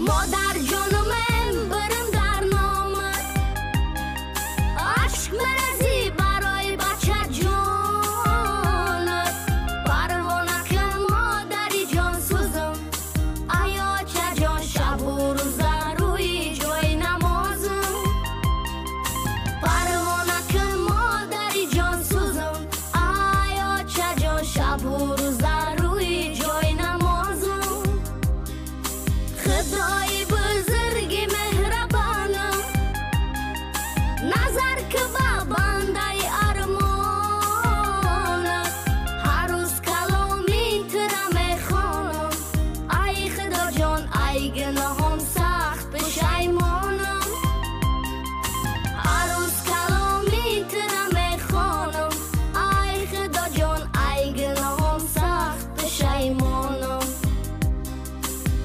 مادر جانم برم در نامت عشق مرزی برای بچه جانت پروانه کن مادری جان سوزم ایا چه جان شب و روز روی جای نمازم پروانه کن مادری جان سوزم ایا چه جان شب و روز روی جای نمازم خدای بزرگ مهربانم نظر که با بنده ارمانت هر روز کلامی ترا میخوانم ای خدا جان ای گناه